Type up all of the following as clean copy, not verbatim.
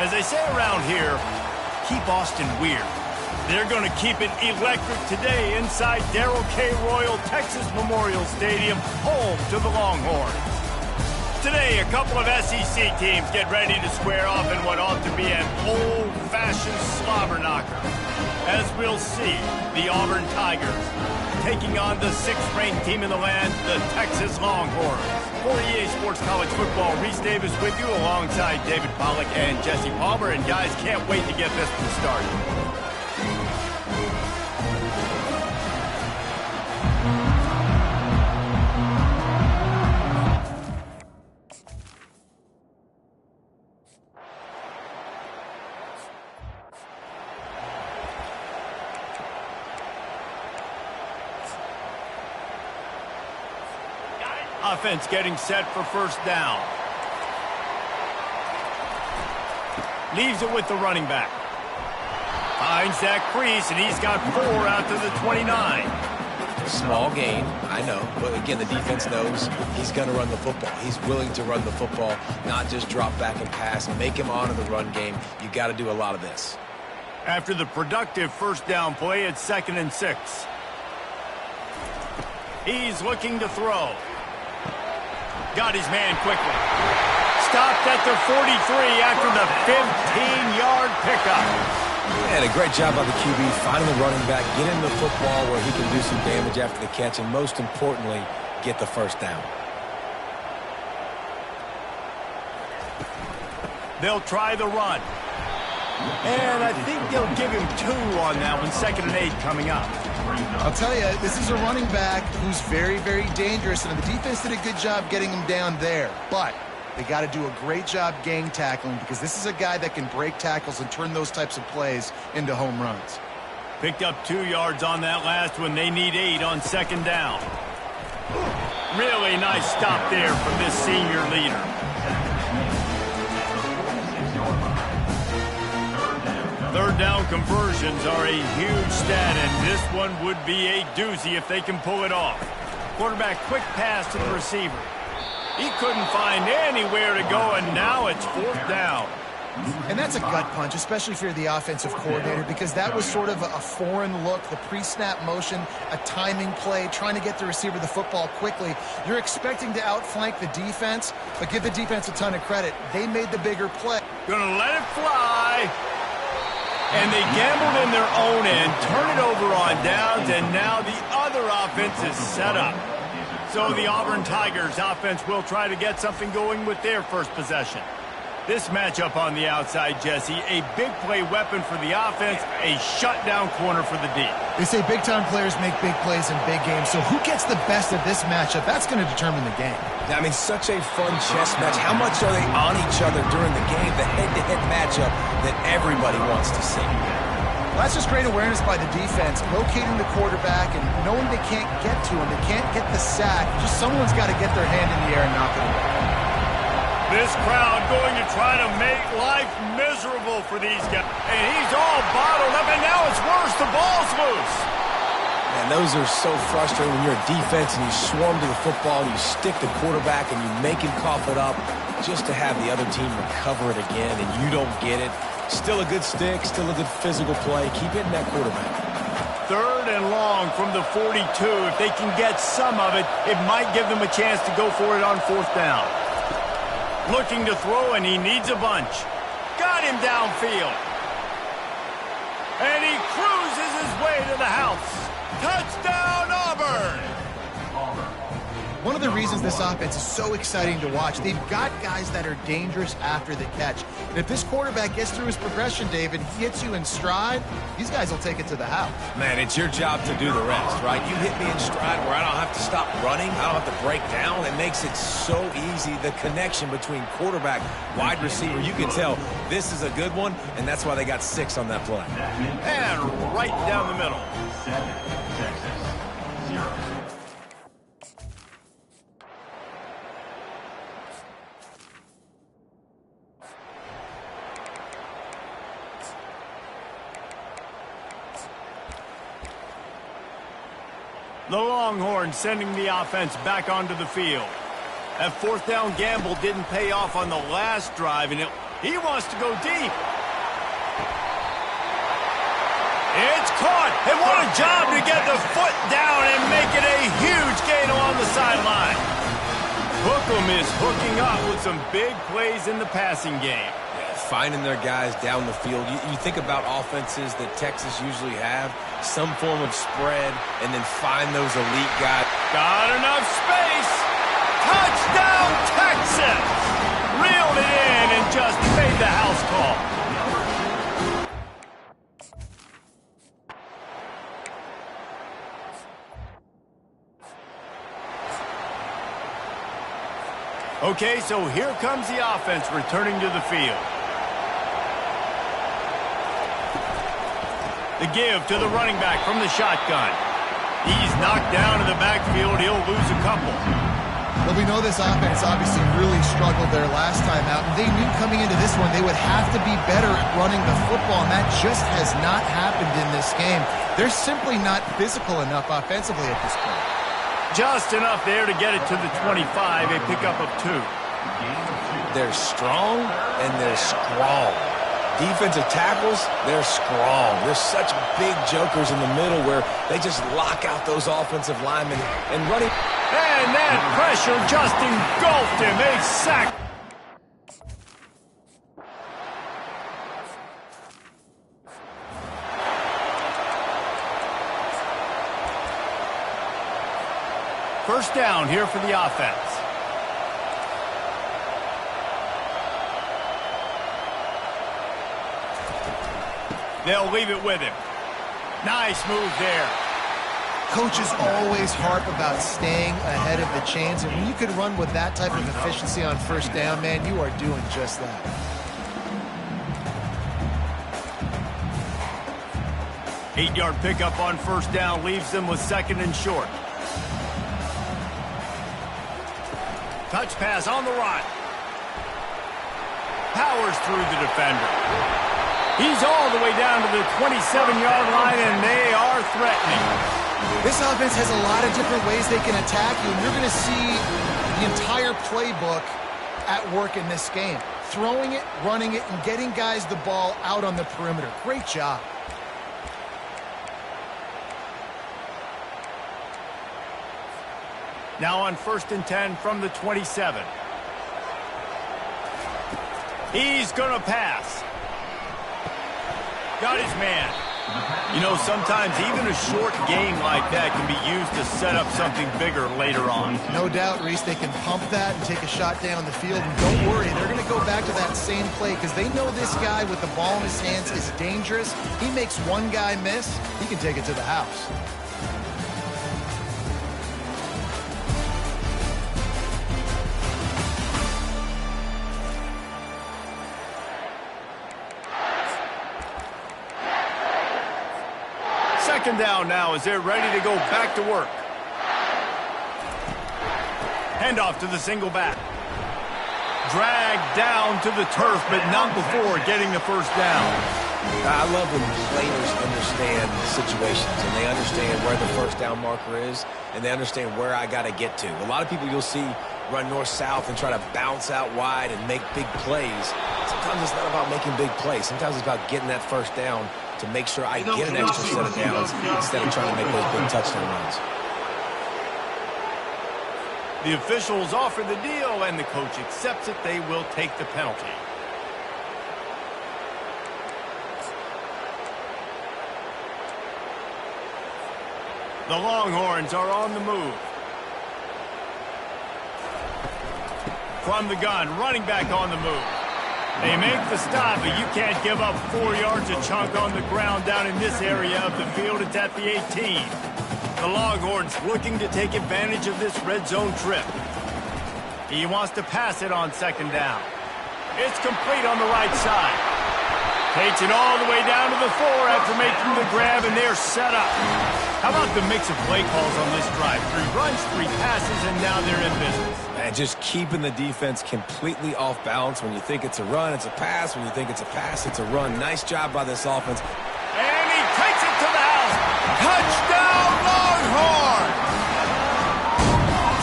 As they say around here, keep Austin weird. They're going to keep it electric today inside Darrell K. Royal Texas Memorial Stadium, home to the Longhorns. Today, a couple of SEC teams get ready to square off in what ought to be an old-fashioned slobber knocker. As we'll see, the Auburn Tigers taking on the 6th-ranked team in the land, the Texas Longhorns. For EA Sports College Football, Reese Davis with you alongside David Pollack and Jesse Palmer. And guys, can't wait to get this one started. Offense getting set for first down. Leaves it with the running back. Finds that crease, and he's got 4 out to the 29. Small gain, I know. But again, the defense knows he's going to run the football. He's willing to run the football, not just drop back and pass, make him honor the run game. You got to do a lot of this. After the productive first down play, it's 2nd and 6. He's looking to throw. Got his man quickly. Stopped at the 43 after the 15-yard pickup. And a great job by the QB finding the running back, get him the football where he can do some damage after the catch, and most importantly, get the first down. They'll try the run. And I think they'll give him 2 on that one. 2nd and 8 coming up. I'll tell you, this is a running back who's very, very dangerous, and the defense did a good job getting him down there. But they got to do a great job gang tackling, because this is a guy that can break tackles and turn those types of plays into home runs. Picked up 2 yards on that last one. They need 8 on 2nd down. Really nice stop there from this senior leader. Third down conversions are a huge stat, and this one would be a doozy if they can pull it off. Quarterback quick pass to the receiver. He couldn't find anywhere to go, and now it's 4th down. And that's a gut punch, especially if you're the offensive coordinator, because that was sort of a foreign look, the pre-snap motion, a timing play, trying to get the receiver the football quickly. You're expecting to outflank the defense, but give the defense a ton of credit. They made the bigger play. Gonna let it fly. And they gambled in their own end, turn it over on downs, and now the other offense is set up. So the Auburn Tigers offense will try to get something going with their first possession. This matchup on the outside, Jesse, a big play weapon for the offense, a shutdown corner for the D. They say big-time players make big plays in big games, so who gets the best of this matchup? That's going to determine the game. I mean, such a fun chess match. How much are they on each other during the game? The head-to-head matchup that everybody wants to see. Well, that's just great awareness by the defense, locating the quarterback and knowing they can't get to him. They can't get the sack. Just someone's got to get their hand in the air and knock it away. This crowd going to try to make life miserable for these guys. And he's all bottled up, and now it's worse. The ball's loose. Man, those are so frustrating when you're a defense and you swarm to the football, and you stick the quarterback, and you make him cough it up just to have the other team recover it again, and you don't get it. Still a good stick, still a good physical play. Keep hitting that quarterback. 3rd and long from the 42. If they can get some of it, it might give them a chance to go for it on 4th down. Looking to throw, and he needs a bunch. Got him downfield. And he cruises his way to the house. Touchdown, Auburn! One of the reasons this offense is so exciting to watch, they've got guys that are dangerous after the catch. And if this quarterback gets through his progression, David, he hits you in stride, these guys will take it to the house. Man, it's your job to do the rest, right? You hit me in stride where I don't have to stop running. I don't have to break down. It makes it so easy. The connection between quarterback, wide receiver, you can tell this is a good one, and that's why they got 6 on that play. And right down the middle. The Longhorns sending the offense back onto the field. That 4th down gamble didn't pay off on the last drive, and it He wants to go deep. It's caught, and what a job to get the foot down and make it a huge gain along the sideline. Hookem is hooking up with some big plays in the passing game. Yeah, finding their guys down the field. You think about offenses that Texas usually have, some form of spread, and then find those elite guys. Got enough space. Touchdown, Texas! Reeled it in and just made the house call. Okay, so here comes the offense returning to the field. The give to the running back from the shotgun. He's knocked down in the backfield. He'll lose a couple. Well, we know this offense obviously really struggled there last time out, and they knew coming into this one they would have to be better at running the football, and that just has not happened in this game. They're simply not physical enough offensively at this point. Just enough there to get it to the 25, a pickup of 2. They're strong and they're strong. Defensive tackles, they're strong. They're such big jokers in the middle where they just lock out those offensive linemen and running. And that pressure just engulfed him. A sack. First down here for the offense. They'll leave it with him. Nice move there. Coaches always harp about staying ahead of the chains, and when you could run with that type of efficiency on first down, man, you are doing just that. Eight-yard pickup on first down leaves them with 2nd and short. Touch pass on the right. Powers through the defender. He's all the way down to the 27-yard line, and they are threatening. This offense has a lot of different ways they can attack you, and you're going to see the entire playbook at work in this game. Throwing it, running it, and getting guys the ball out on the perimeter. Great job. Now on 1st and 10 from the 27. He's going to pass. Got his man. You know, sometimes even a short game like that can be used to set up something bigger later on. No doubt, Reese, they can pump that and take a shot down the field. And don't worry, they're going to go back to that same play because they know this guy with the ball in his hands is dangerous. He makes one guy miss, he can take it to the house. Second down now as they're ready to go back to work. Handoff to the single back. Dragged down to the turf, but not before getting the first down. I love when players understand situations and they understand where the first down marker is and they understand where I got to get to. A lot of people you'll see run north-south and try to bounce out wide and make big plays. Sometimes it's not about making big plays. Sometimes it's about getting that first down to make sure I get an extra set of downs instead of trying to make those big touchdown runs. The officials offer the deal, and the coach accepts it. They will take the penalty. The Longhorns are on the move. From the gun, running back on the move. They make the stop, but you can't give up 4 yards a chunk on the ground down in this area of the field. It's at the 18. The Longhorns looking to take advantage of this red zone trip. He wants to pass it on second down. It's complete on the right side. Takes it all the way down to the 4 after making the grab, and they're set up. How about the mix of play calls on this drive? 3 runs, 3 passes, and now they're in business. And just keeping the defense completely off balance. When you think it's a run, it's a pass. When you think it's a pass, it's a run. Nice job by this offense. And he takes it to the house. Touchdown, Longhorns!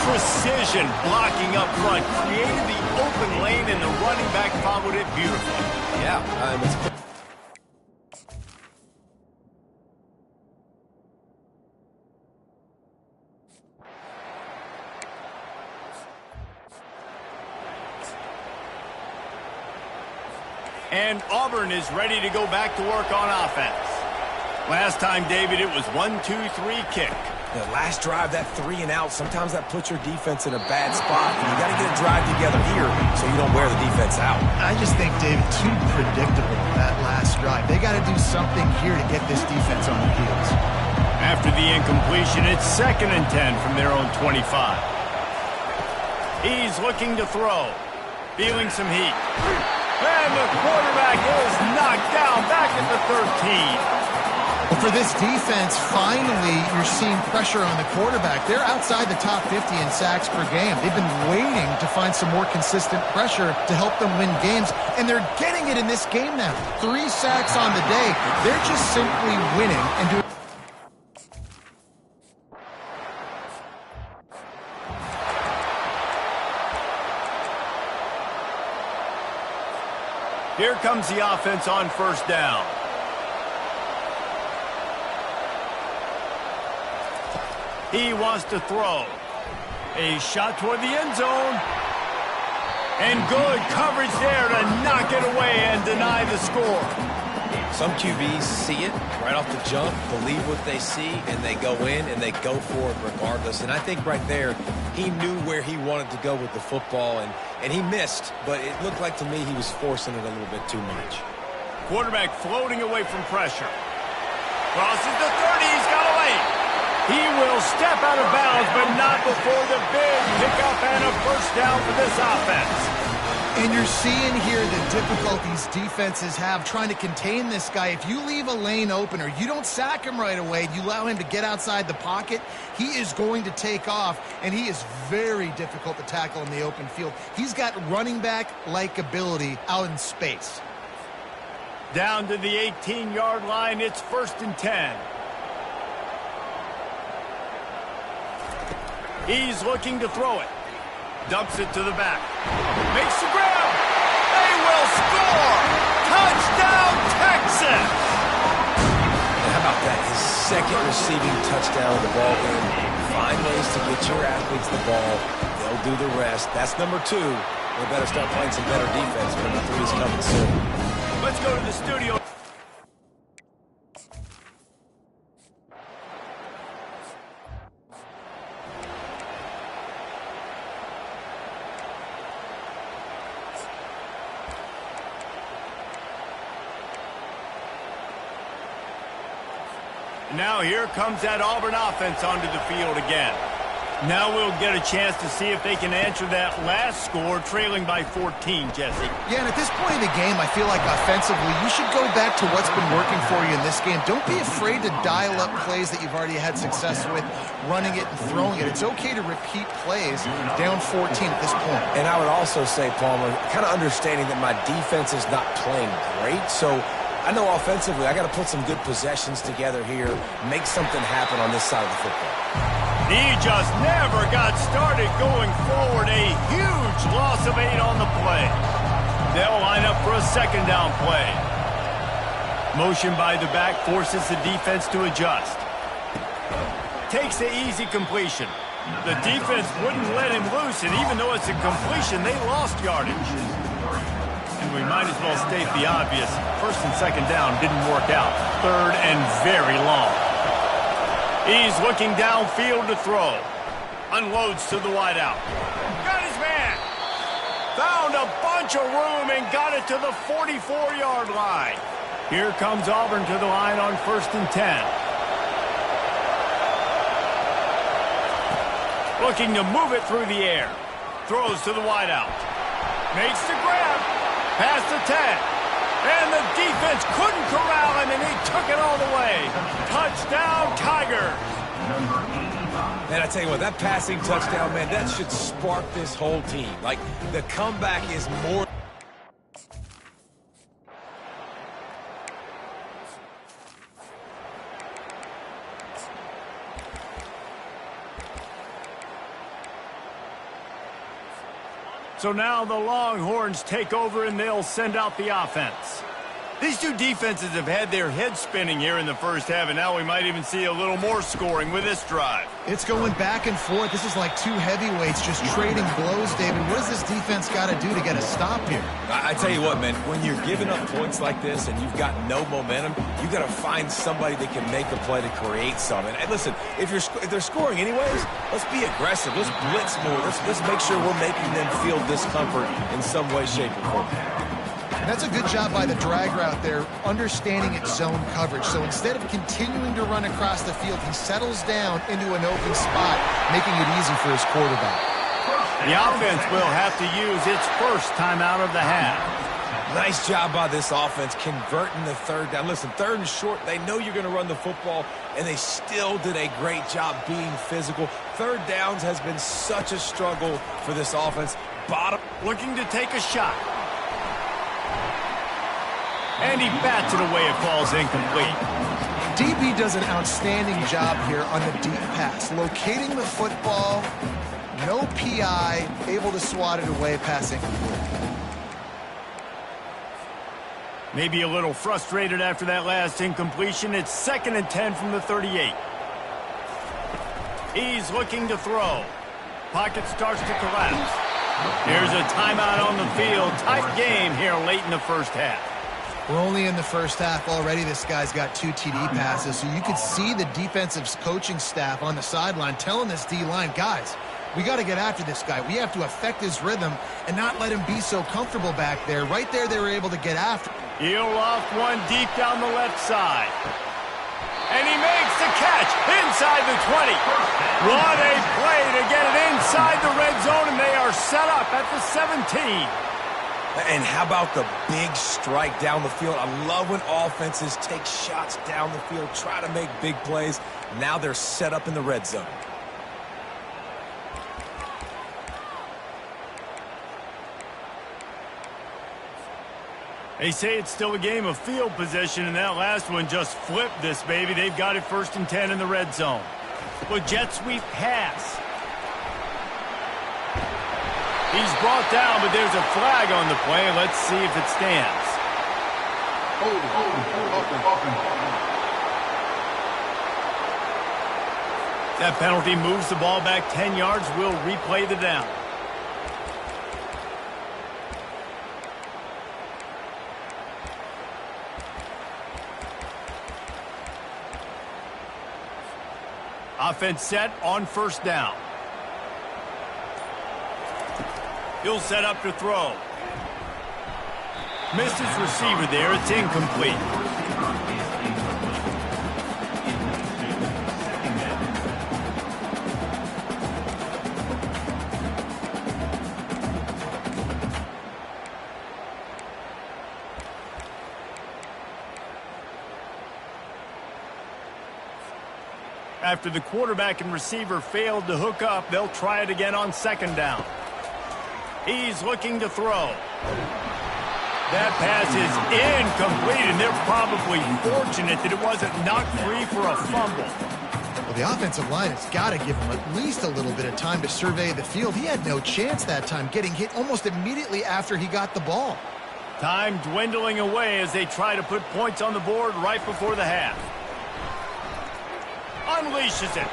Precision motion, blocking up front, created the open lane, and the running back followed it beautifully. Yeah, it's And Auburn is ready to go back to work on offense. Last time, David, it was 1-2-3 kick. The last drive, that 3 and out, sometimes that puts your defense in a bad spot. And you got to get a drive together here so you don't wear the defense out. I just think, David, too predictable that last drive. They got to do something here to get this defense on the heels. After the incompletion, it's 2nd and 10 from their own 25. He's looking to throw, feeling some heat. And the quarterback is knocked down back at the 13. Well, for this defense, finally, you're seeing pressure on the quarterback. They're outside the top 50 in sacks per game. They've been waiting to find some more consistent pressure to help them win games, and they're getting it in this game now. 3 sacks on the day. They're just simply winning and doing. Here comes the offense on 1st down. He wants to throw. A shot toward the end zone. And good coverage there to knock it away and deny the score. Some QBs see it right off the jump, believe what they see, and they go in and they go for it regardless. And I think right there, he knew where he wanted to go with the football, and he missed, but it looked like to me he was forcing it a little bit too much. Quarterback floating away from pressure. Crosses the 30, he's got a lane. He will step out of bounds, but not before the big pickup and a 1st down for this offense. And you're seeing here the difficulties defenses have trying to contain this guy. If you leave a lane open or you don't sack him right away, you allow him to get outside the pocket, he is going to take off, and he is very difficult to tackle in the open field. He's got running back-like ability out in space. Down to the 18-yard line, it's 1st and 10. He's looking to throw it. Dumps it to the back. Makes the grab. They will score. Touchdown, Texas. How about that? His 2nd receiving touchdown of the ball game. Find ways to get your athletes the ball. They'll do the rest. That's number 2. They better start playing some better defense. Number 3 is coming soon. Let's go to the studio. Now here comes that Auburn offense onto the field again. Now we'll get a chance to see if they can answer that last score, trailing by 14, Jesse. Yeah, and at this point in the game, I feel like offensively, you should go back to what's been working for you in this game. Don't be afraid to dial up plays that you've already had success with, running it and throwing it. It's okay to repeat plays down 14 at this point. And I would also say, Palmer, kind of understanding that my defense is not playing great, so I know offensively I got to put some good possessions together here, make something happen on this side of the football. He just never got started going forward. A huge loss of 8 on the play. They'll line up for a 2nd down play. Motion by the back forces the defense to adjust. Takes the easy completion. The defense wouldn't let him loose, and even though it's a completion, they lost yardage. And we might as well state the obvious. 1st and 2nd down didn't work out. 3rd and very long. He's looking downfield to throw. Unloads to the wideout. Got his man. Found a bunch of room and got it to the 44-yard line. Here comes Auburn to the line on 1st and 10. Looking to move it through the air. Throws to the wideout. Makes the grab. Past the 10. And the defense couldn't corral him, and he took it all the way. Touchdown, Tigers. Man, I tell you what, that passing touchdown, man, that should spark this whole team. Like, the comeback is more... So now the Longhorns take over and they'll send out the offense. These two defenses have had their heads spinning here in the first half, and now we might even see a little more scoring with this drive. It's going back and forth. This is like two heavyweights just trading blows, David. What does this defense got to do to get a stop here? I tell you what, man, when you're giving up points like this and you've got no momentum, you got to find somebody that can make a play to create something. And listen, if they're scoring anyways, let's be aggressive. Let's blitz more. Let's make sure we're making them feel discomfort in some way, shape, or form. And that's a good job by the drag route there, understanding its zone coverage. So instead of continuing to run across the field, he settles down into an open spot, making it easy for his quarterback. The offense will have to use its first timeout of the half. Nice job by this offense converting the third down. Listen, third and short, they know you're going to run the football, and they still did a great job being physical. Third downs has been such a struggle for this offense. Bottom looking to take a shot. And he bats it away. It falls incomplete. DB does an outstanding job here on the deep pass. Locating the football, no PI, able to swat it away, pass incomplete. Maybe a little frustrated after that last incompletion. It's 2nd and 10 from the 38. He's looking to throw. Pocket starts to collapse. Here's a timeout on the field. Tight game here late in the first half. We're only in the first half already. This guy's got 2 TD passes, so you could see the defensive coaching staff on the sideline telling this D-line, guys, we got to get after this guy. We have to affect his rhythm and not let him be so comfortable back there. Right there, they were able to get after. He'll loft one deep down the left side. And he makes the catch inside the 20. What a play to get it inside the red zone, and they are set up at the 17. And how about the big strike down the field? I love when offenses take shots down the field, try to make big plays. Now they're set up in the red zone. They say it's still a game of field position, and that last one just flipped this baby. They've got it 1st and 10 in the red zone. Well, jet sweep pass. He's brought down, but there's a flag on the play. Let's see if it stands. That penalty moves the ball back 10 yards. We'll replay the down. Offense set on 1st down. He'll set up to throw. Missed his receiver there. It's incomplete. After the quarterback and receiver failed to hook up, they'll try it again on 2nd down. He's looking to throw. That pass is incomplete, and they're probably fortunate that it wasn't knocked free for a fumble. Well, the offensive line has got to give him at least a little bit of time to survey the field. He had no chance that time, getting hit almost immediately after he got the ball. Time dwindling away as they try to put points on the board right before the half. Unleashes it.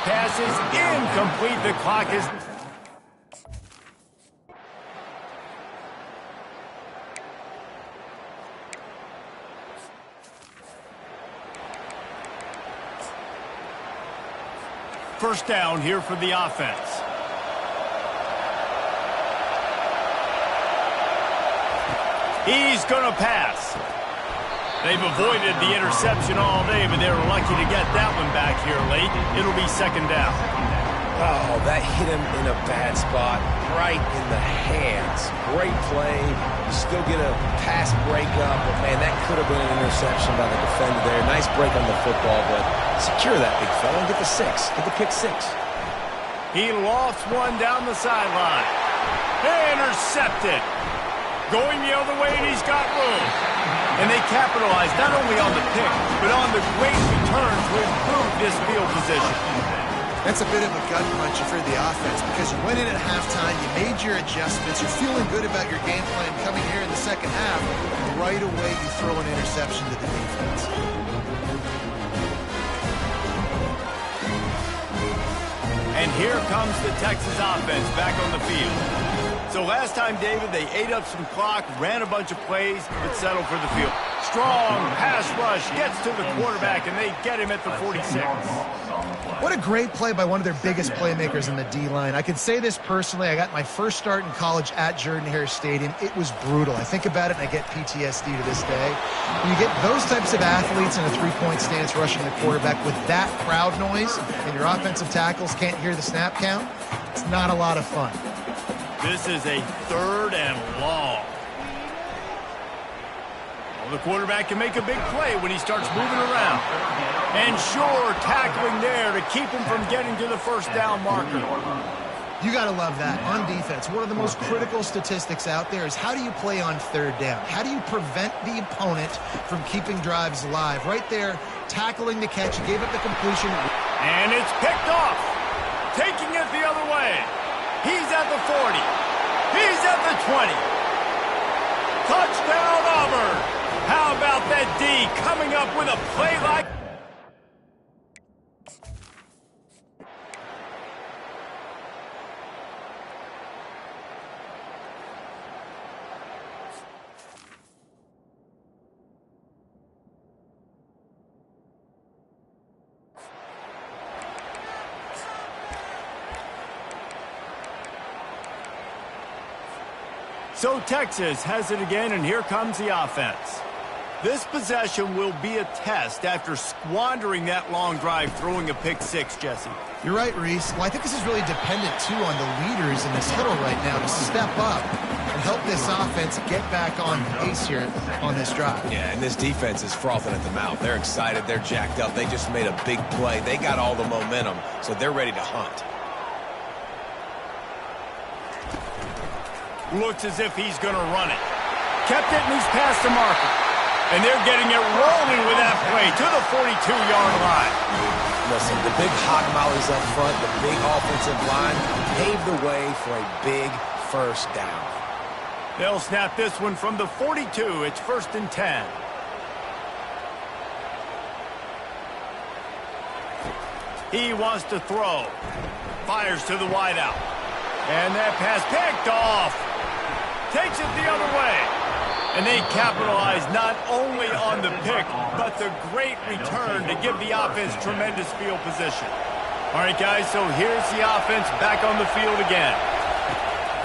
Pass is incomplete. The clock is... First down here for the offense. He's going to pass. They've avoided the interception all day, but they were lucky to get that one back here late. It'll be 2nd down. Oh, that hit him in a bad spot, right in the hands. Great play. You still get a pass breakup, but man, that could have been an interception by the defender there. Nice break on the football, but secure that big fella and get the 6. Get the pick 6. He lofts one down the sideline. Intercepted. Going the other way, and he's got room. And they capitalize not only on the pick, but on the great return to improve this field position. That's a bit of a gut punch for the offense because you went in at halftime, you made your adjustments, you're feeling good about your game plan coming here in the second half, and right away you throw an interception to the defense. And here comes the Texas offense back on the field. So last time, David, they ate up some clock, ran a bunch of plays, but settled for the field. Strong pass rush gets to the quarterback, and they get him at the 46. What a great play by one of their biggest playmakers in the D-line. I can say this personally. I got my first start in college at Jordan-Hare Stadium. It was brutal. I think about it, and I get PTSD to this day. When you get those types of athletes in a three-point stance rushing the quarterback with that crowd noise, and your offensive tackles can't hear the snap count, it's not a lot of fun. This is a 3rd and long. Well, the quarterback can make a big play when he starts moving around. And sure, tackling there to keep him from getting to the first down marker. You got to love that. On defense, one of the most critical statistics out there is how do you play on 3rd down? How do you prevent the opponent from keeping drives alive? Right there, tackling the catch. He gave up the completion. And it's picked off. Taking it the other way. He's at the 40. He's at the 20. Touchdown, Auburn. How about that D coming up with a play like... So Texas has it again, and here comes the offense. This possession will be a test after squandering that long drive, throwing a pick 6, Jesse. You're right, Reese. Well, I think this is really dependent, too, on the leaders in this huddle right now to step up and help this offense get back on pace here on this drive. Yeah, and this defense is frothing at the mouth. They're excited. They're jacked up. They just made a big play. They got all the momentum, so they're ready to hunt. Looks as if he's going to run it. Kept it, and he's past the marker. And they're getting it rolling with that play to the 42-yard line. Listen, the big hog mollies up front, the big offensive line paved the way for a big first down. They'll snap this one from the 42. It's 1st and 10. He wants to throw. Fires to the wideout. And that pass picked off. Takes it the other way. And they capitalize not only on the pick, but the great return to give the offense tremendous field position. All right, guys, so here's the offense back on the field again.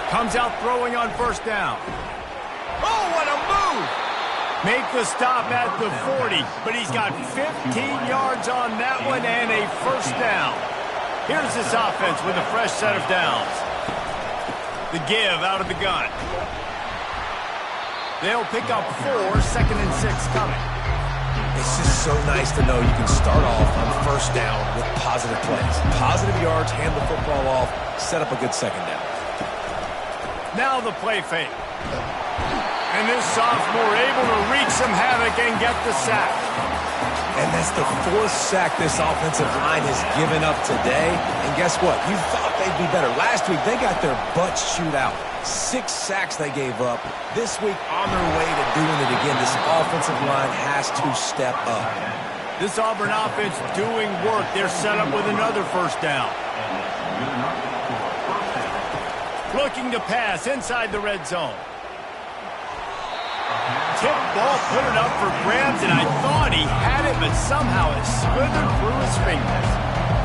Comes out throwing on 1st down. Oh, what a move! Make the stop at the 40, but he's got 15 yards on that one and a 1st down. Here's this offense with a fresh set of downs. The give out of the gun. They'll pick up 4, 2nd and 6 coming. It's just so nice to know you can start off on 1st down with positive plays. Positive yards, hand the football off, set up a good 2nd down. Now the play fake. And this sophomore able to wreak some havoc and get the sack. And that's the 4th sack this offensive line has given up today. And guess what? You thought they'd be better. Last week, they got their butts chewed out. 6 sacks they gave up. This week, on their way to doing it again. This offensive line has to step up. This Auburn offense doing work. They're set up with another 1st down. Looking to pass inside the red zone. Tip ball, put it up for grabs, and I thought he had it, but somehow it slithered through his fingers.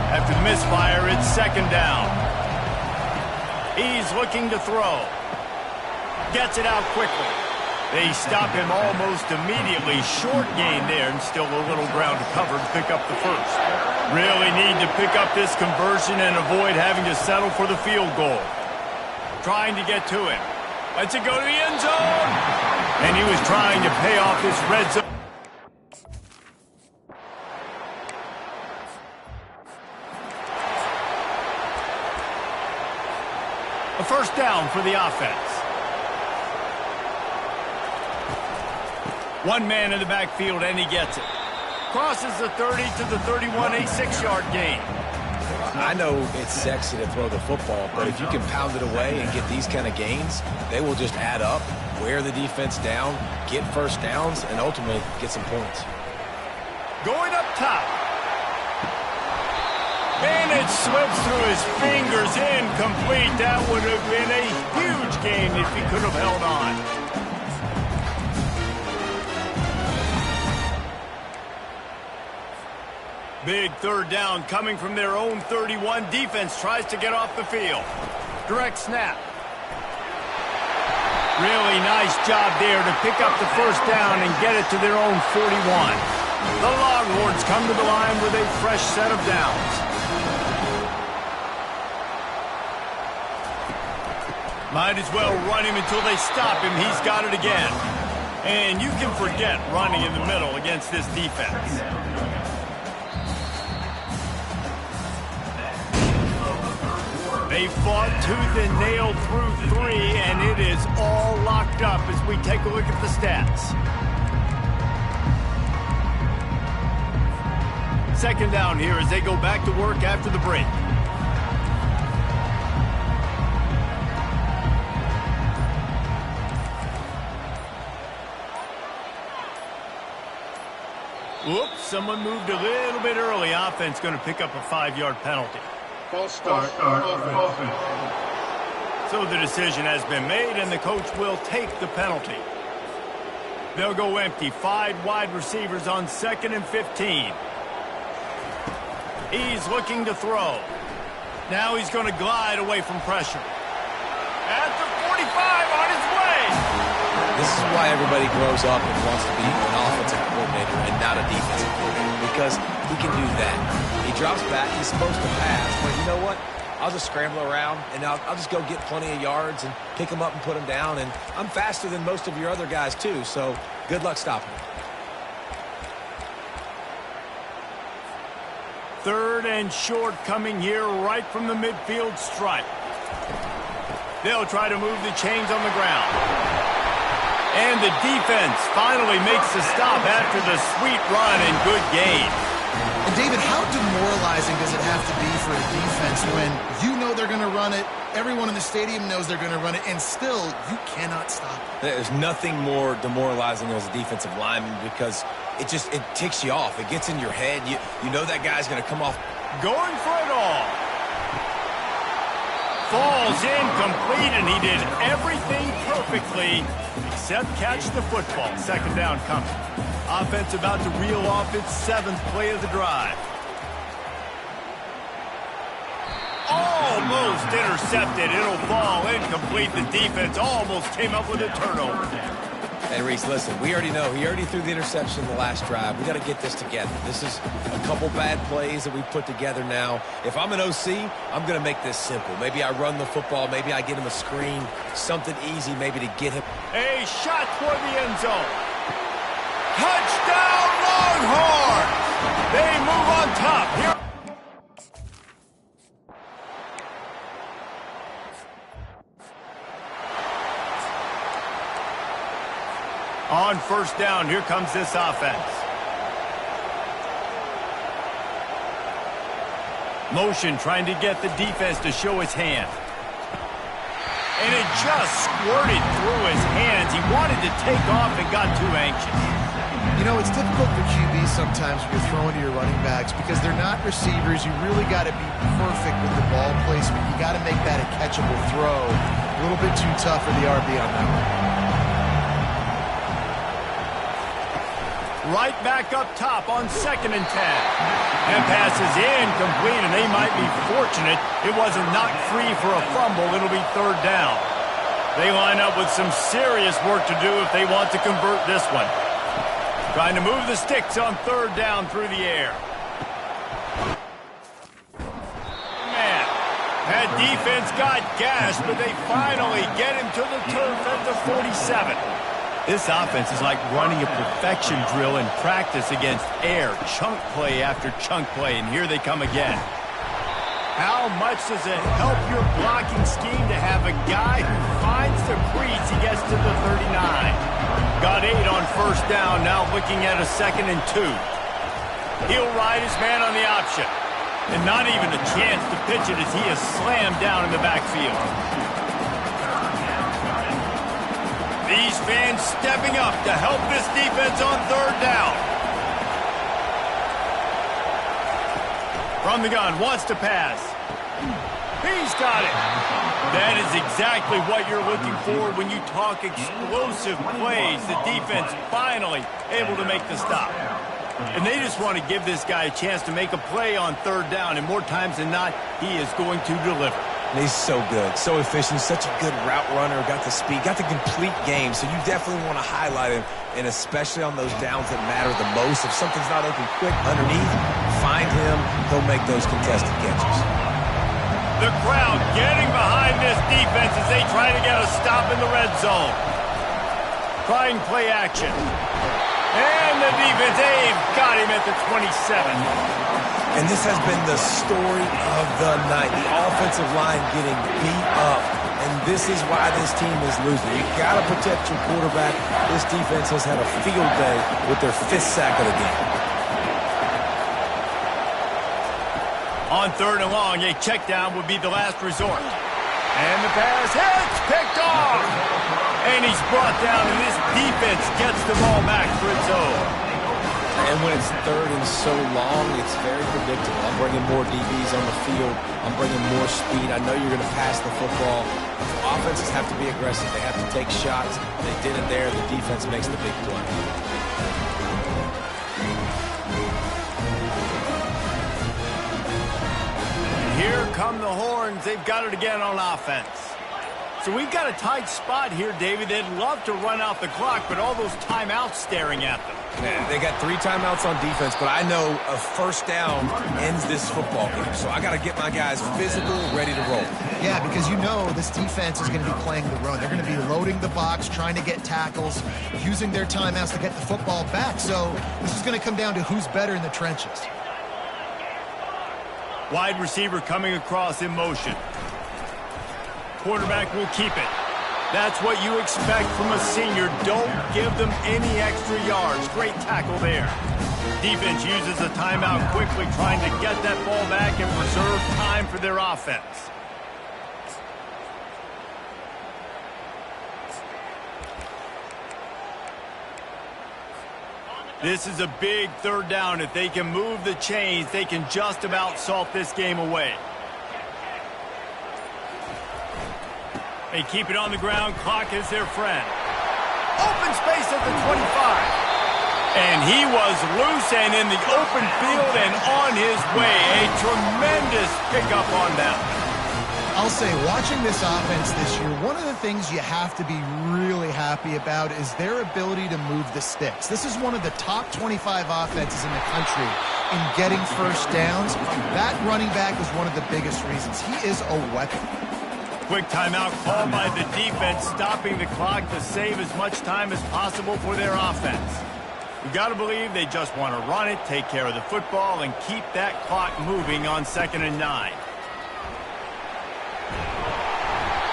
After the misfire, it's 2nd down. He's looking to throw. Gets it out quickly. They stop him almost immediately. Short gain there, and still a little ground to cover to pick up the 1st. Really need to pick up this conversion and avoid having to settle for the field goal. Trying to get to him. Lets it go to the end zone. And he was trying to pay off this red zone. A 1st down for the offense. One man in the backfield, and he gets it. Crosses the 30 to the 31, a 6-yard gain. I know it's sexy to throw the football, but if you can pound it away and get these kind of gains, they will just add up, wear the defense down, get first downs, and ultimately get some points. Going up top. And it slips through his fingers, incomplete. That would have been a huge gain if he could have held on. Big third down coming from their own 31. Defense tries to get off the field. Direct snap. Really nice job there to pick up the first down and get it to their own 41. The Longhorns come to the line with a fresh set of downs. Might as well run him until they stop him. He's got it again. And you can forget running in the middle against this defense. They fought tooth and nail through 3, and it is all locked up as we take a look at the stats. Second down here as they go back to work after the break. Whoops, someone moved a little bit early. Offense going to pick up a 5-yard penalty. False start offense. So the decision has been made, and the coach will take the penalty. They'll go empty. 5 wide receivers on 2nd and 15. He's looking to throw. Now he's going to glide away from pressure. At the 45, on his way. This is why everybody grows up and wants to be an offensive coordinator and not a defensive coordinator, because he can do that. He drops back, he's supposed to pass, but you know what? I'll just scramble around, and I'll just go get plenty of yards and pick them up and put them down, and I'm faster than most of your other guys too, so good luck stopping me. 3rd and short coming here right from the midfield stripe. They'll try to move the chains on the ground. And the defense finally makes the stop after the sweet run and good gain. And David, how demoralizing does it have to be for a defense when you know they're going to run it, everyone in the stadium knows they're going to run it, and still you cannot stop it? There's nothing more demoralizing as a defensive lineman because it ticks you off. It gets in your head. You know that guy's going to come off. Going for it all. Falls incomplete, and he did everything perfectly except catch the football. 2nd down coming. Offense about to reel off its 7th play of the drive. Almost intercepted. It'll fall incomplete. The defense almost came up with a turnover. Hey, Reese, listen, we already know. He already threw the interception the last drive. We got to get this together. This is a couple bad plays that we put together now. If I'm an OC, I'm going to make this simple. Maybe I run the football. Maybe I get him a screen, something easy maybe to get him. A shot toward the end zone. Touchdown, Longhorns! They move on top. Here. On 1st down, here comes this offense. Motion trying to get the defense to show his hand. And it just squirted through his hands. He wanted to take off and got too anxious. You know, it's difficult for QBs sometimes when you're throwing to your running backs because they're not receivers. You really got to be perfect with the ball placement. You got to make that a catchable throw. A little bit too tough for the RB on that one. Right back up top on 2nd and 10. And passes incomplete, and they might be fortunate it wasn't knocked free for a fumble. It'll be 3rd down. They line up with some serious work to do if they want to convert this one. Trying to move the sticks on 3rd down through the air. Man, that defense got gashed, but they finally get him to the turf at the 47. This offense is like running a perfection drill in practice against air, chunk play after chunk play, and here they come again. How much does it help your blocking scheme to have a guy who finds the crease, he gets to the 39. Got 8 on 1st down, now looking at a 2nd and 2. He'll ride his man on the option. And not even a chance to pitch it as he is slammed down in the backfield. These fans stepping up to help this defense on third down. From the gun, wants to pass. He's got it. That is exactly what you're looking for when you talk explosive plays. The defense finally able to make the stop. And they just want to give this guy a chance to make a play on third down. And more times than not, he is going to deliver. And he's so good, so efficient, such a good route runner, got the speed, got the complete game. So you definitely want to highlight him, and especially on those downs that matter the most. If something's not open quick underneath, find him. He'll make those contested catches. The crowd getting behind this defense as they try to get a stop in the red zone. Trying play action. And the defense, they've got him at the 27. And this has been the story of the night. The offensive line getting beat up. And this is why this team is losing. You got to protect your quarterback. This defense has had a field day with their 5th sack of the game. On third and long, a check down would be the last resort. And the pass hits, picked off. And he's brought down, and this defense gets the ball back for its own. And when it's third and so long, it's very predictable. I'm bringing more DBs on the field. I'm bringing more speed. I know you're going to pass the football. Offenses have to be aggressive. They have to take shots. They did it there. The defense makes the big play. Here come the horns. They've got it again on offense. So we've got a tight spot here, David. They'd love to run out the clock, but all those timeouts staring at them. Man, they got 3 timeouts on defense, but I know a first down ends this football game. So I got to get my guys physical, ready to roll. Yeah, because you know this defense is going to be playing the run. They're going to be loading the box, trying to get tackles, using their timeouts to get the football back. So this is going to come down to who's better in the trenches. Wide receiver coming across in motion. Quarterback will keep it. That's what you expect from a senior. Don't give them any extra yards. Great tackle there. Defense uses a timeout quickly, trying to get that ball back and preserve time for their offense. This is a big third down. If they can move the chains, they can just about salt this game away. They keep it on the ground. Clock is their friend. Open space at the 25. And he was loose and in the open field and on his way. A tremendous pickup on that. I'll say, watching this offense this year, one of the things you have to be really happy about is their ability to move the sticks. This is one of the top 25 offenses in the country in getting first downs. That running back is one of the biggest reasons. He is a weapon. Quick timeout called by the defense, stopping the clock to save as much time as possible for their offense. You got to believe they just want to run it, take care of the football, and keep that clock moving on 2nd and 9.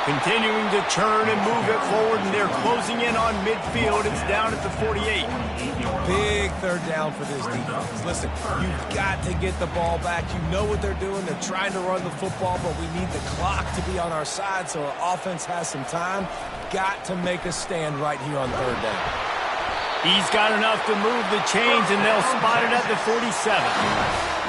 Continuing to churn and move it forward, and they're closing in on midfield. It's down at the 48. Big third down for this defense. Listen, you've got to get the ball back. You know what they're doing. They're trying to run the football, but we need the clock to be on our side so our offense has some time. Got to make a stand right here on third down. He's got enough to move the chains, and they'll spot it at the 47.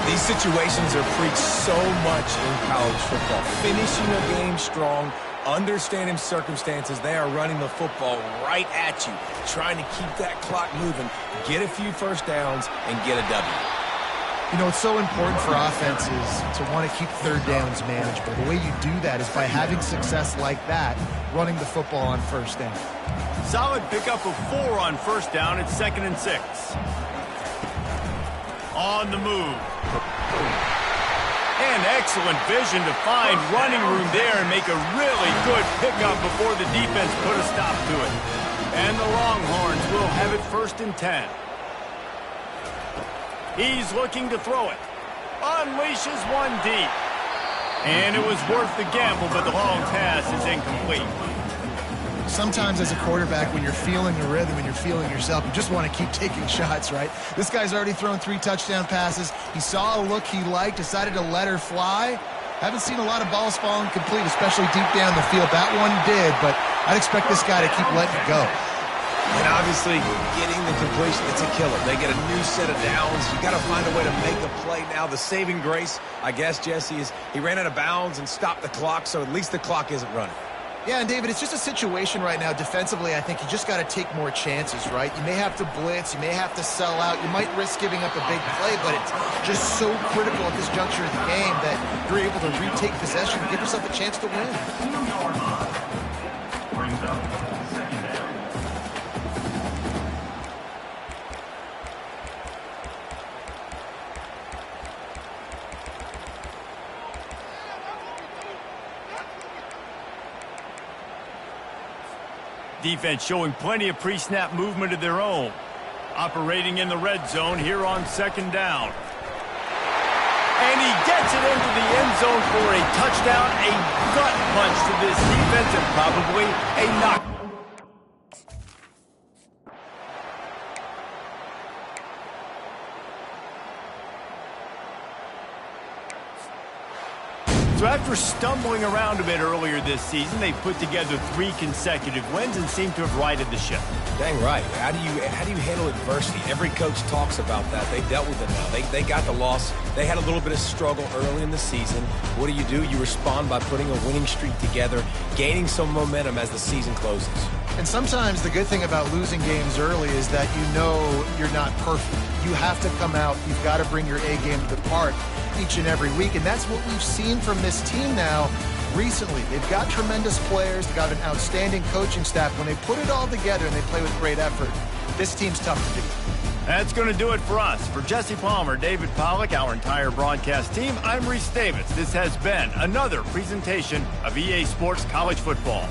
These situations are preached so much in college football. Finishing a game strong, understanding circumstances. They are running the football right at you, trying to keep that clock moving, get a few first downs, and get a W. You know, it's so important for offenses to want to keep third downs manageable. The way you do that is by having success like that, running the football on first down. Solid pickup of 4 on first down. It's 2nd and 6. On the move. And excellent vision to find running room there and make a really good pickup before the defense put a stop to it. And the Longhorns will have it 1st and 10. He's looking to throw it. Unleashes one deep. And it was worth the gamble, but the long pass is incomplete. sometimes as a quarterback, when you're feeling the rhythm and you're feeling yourself, you just want to keep taking shots, right? This guy's already thrown 3 touchdown passes. He saw a look he liked, decided to let her fly. Haven't seen a lot of balls falling complete, especially deep down the field. That one did, but I'd expect this guy to keep letting it go. And obviously, getting the completion, it's a killer. They get a new set of downs. You got to find a way to make a play now. The saving grace, I guess, Jesse, is he ran out of bounds and stopped the clock, so at least the clock isn't running. Yeah, and David, it's just a situation right now defensively. I think you just got to take more chances, right? You may have to blitz. You may have to sell out. You might risk giving up a big play, but it's just so critical at this juncture of the game that you're able to retake possession and give yourself a chance to win. Defense showing plenty of pre-snap movement of their own. Operating in the red zone here on 2nd down. And he gets it into the end zone for a touchdown, a gut punch to this defense, and probably a knock. So after stumbling around a bit earlier this season, they put together 3 consecutive wins and seem to have righted the ship. Dang right. How do you handle adversity? Every coach talks about that. They dealt with it now. They got the loss. They had a little bit of struggle early in the season. What do? You respond by putting a winning streak together, gaining some momentum as the season closes. And sometimes the good thing about losing games early is that you know you're not perfect. You have to come out. You've got to bring your A game to the park each and every week, and that's what we've seen from this team now recently. They've got tremendous players. They've got an outstanding coaching staff. When they put it all together and they play with great effort, this team's tough to beat. That's going to do it for us. For Jesse Palmer, David Pollack, our entire broadcast team, I'm Reese Davis. This has been another presentation of EA Sports College Football.